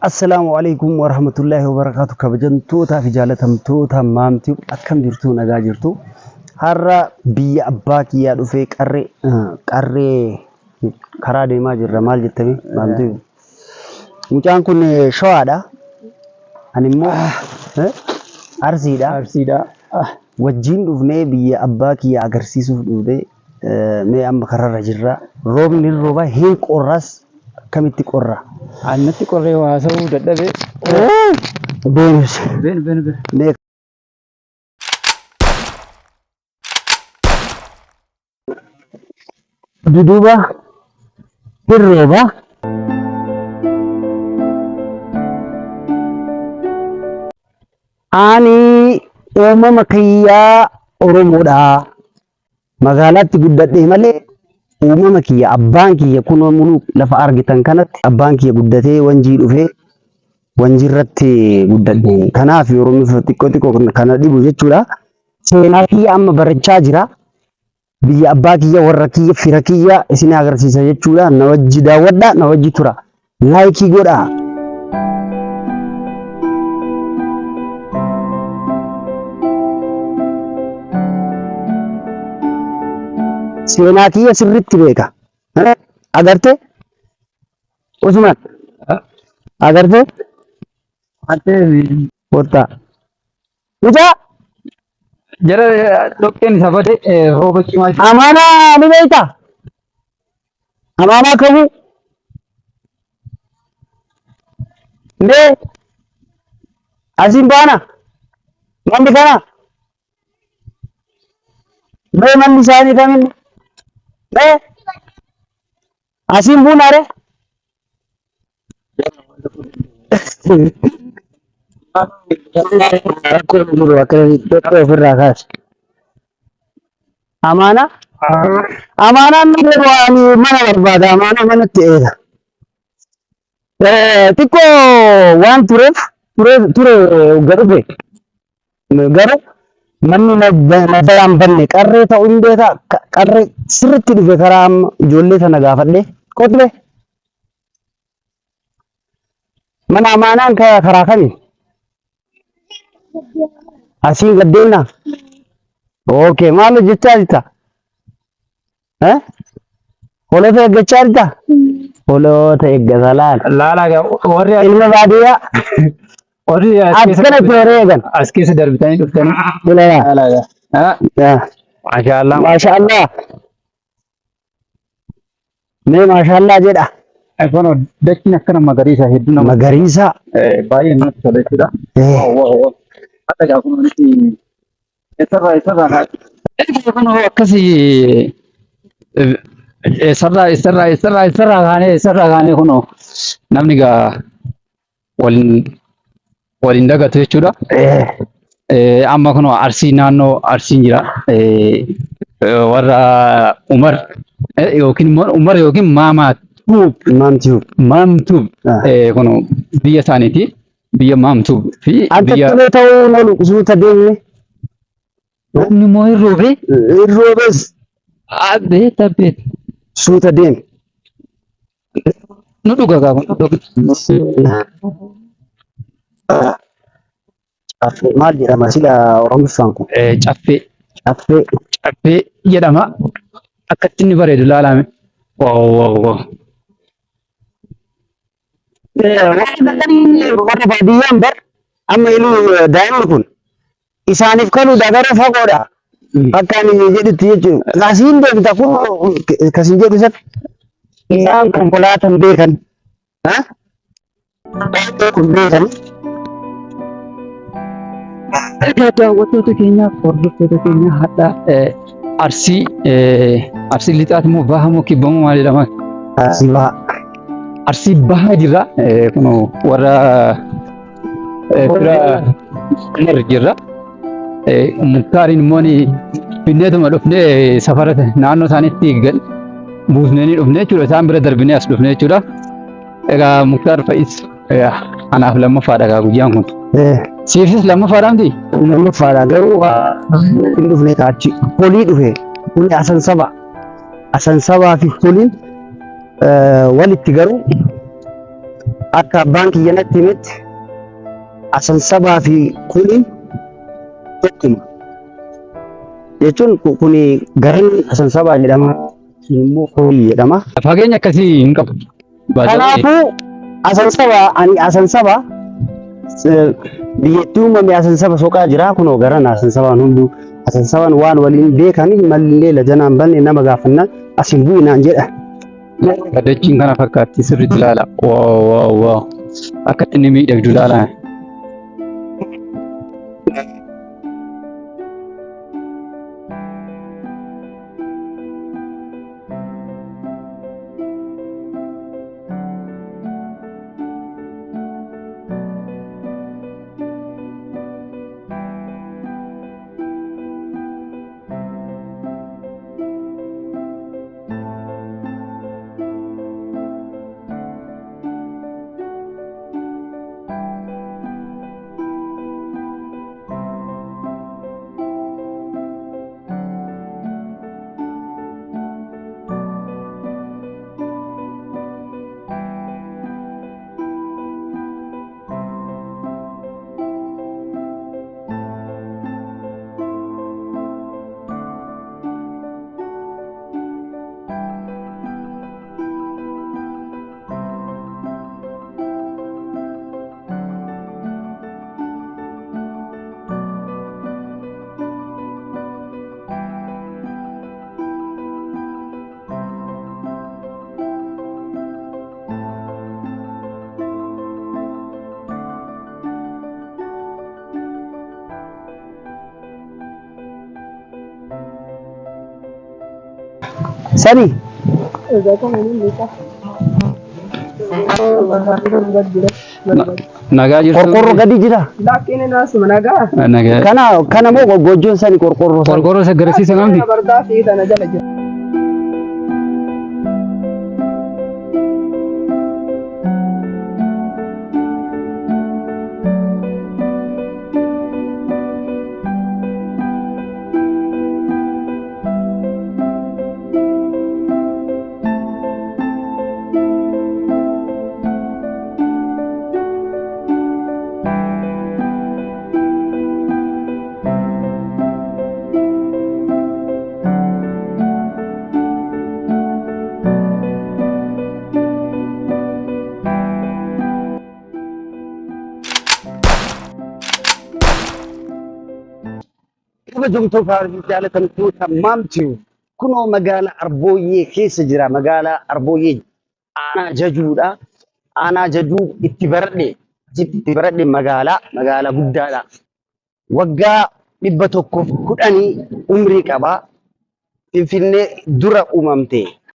Assalamu alaikum warahmatullahi wabarakatuh. Kabajamtoota fi jaalatamtoota maamtii akkam jirtu nagaa jirtu. Har'a biyya abbaa kiyyaa dhufee qarree karaa deemaa jirra. Maal jettame maamtii? Mucaan kun shawaadha. Ani immoo Arsiidha. Wajjin dhufnee biyya abbaa kiyyaa agarsiisuuf dhufee mee amma karaarra jirra. Roobni rooba hin qorras kamitti qorra. Annatti qorree haasa'uu dadhabee. Ben. Duduba hirrooba. Ani uumama kiyyaa Oromoodha. Magaalaatti guddadhee malee uumama kiyya abbaan kiyya kunoo muluu lafa argitan kanatti abbaan kiyya guddatee wanjii dhufee wanjii irratti guddadhe. Kanaaf Oromoo xiqqoo kana dhibu jechuudha. Seenaa kiyya amma barachaa jira. Biyya abbaa kiyya warra kiyya fira kiyya isin agarsiisa jechuudha. Na wajji daawwadha, na wajji tura. Laayikii godhaa. Seenaa kiyya sirriitti beeka. Agartee? Usman. Agartee? Kottaa. Mucaa. Jara dhoqqeen isa bade rooba cimaa. Amaanaa ni beektaa? Amaanaa kamuu? Ndee? Asiin baana? Manni kana? Mee manni isaanii kaminni? Asin bunare? Amana? Amana ni mana barbada amana mana teeda. Tiko wan ture garube. Garu manni na daran banne qarree ta'uu hin beekaa qarree sirriitti dhufe karaa ijoollee sana gaafadhe qotbe mana amaanaan karaa kami asiin gaddeenna okay maal hojjechaa jirta hoolota eeggachaa jirta hoolota eeggata Laala warri ilma baadiyyaa akkana teereegan as keessa darbitanii dhuftanii. Laala. Maashaallah. Maashaallah. Mee maashaallah jedha. Kun dachiin akkana magariisa hedduu nama. Magariisa. Baay'ee namatti tola jechuudha. Akka gaafa nuti isarraa. Kun akkasii isarraa kaanee kunoo namni gaa waliin dagatu jechuudha. Amma kun Arsii naannoo Arsiin jira. Warra Umar yookiin Maamtuub kun biyya isaaniiti. Biyya Maamtuub fi biyya. Akka ta'uu malu suuta deemne. Namni moo irroobee? Irroobees. Beeta. Suuta deemne. Nu dhuga gaafa. Caffee maal jedhama sila Oromoffaan kun? Caffee jedhama. Akkatti inni bareedu ilaalame. Warra baadiyyaan bar amma iluu daa'imni kun isaaniif kanuu dagara fagoodha. Akka ani jedhutti jechuudha. Kasiin deemta kun kasiin jedhu sana isaan konkolaataan beekan. Kun beekan. Daawwattoota keenyaaf hordoftoota keenya hadha Arsii lixaati moo baha moo kibbamoo maal jedhama? Arsii baha. Arsii bahaa jirra. Kun warra fira Umar jirra. Muktaariin immoo finneetuma dhufnee safara naannoo isaaniitti buusnee dhufnee jechuudha. Isaan bira darbinee as dhufnee jechuudha. Egaa Muktaar Fa'is anaaf lammaffaadha gaa guyyaan kun. Siifis lammaffaadhaa miti? Lammaffaadha garuu hin dhufne kaachi. Polii dhufe. Kun Asansabaa fi poliin walitti garuu akka abbaan kiyya natti himetti asansabaa fi kuni tokkuma. Jechuun kuni garan asansabaa jedhama. Immoo foolii jedhama. Fageenya akkasii hin qabu. Kanaafuu ani asansabaa biyyattii uumame asansaba soqaa jira. Kunoo garan asansabaan hunduu asansabaan waan waliin beekanii mallee lajanaan banne nama gaafannaan asin bu'inaan jedha. Dachiin kana fakkaatti sirriitti ilaala. Waaw. Akka inni miidhagdu ilaala. Sani. Nagaa jirtu. Qorqorroo gadi jira. Lakin naasuma nagaa. Nagaa. Kana moo gojoon sani qorqorroo. Qorqorroo isa garasiisa namni. Bardaa fi tana jala jira. Kabajamtoota faarii jaalatamtoota maamtii kunoo magaalaa Arbooyyee keessa jira. Magaalaa Arbooyyee aanaa jajuudha. Aanaa jajuu itti baradhe magaalaa guddaadha. Waggaa 110 umrii qaba. Finfinnee dura uumamte.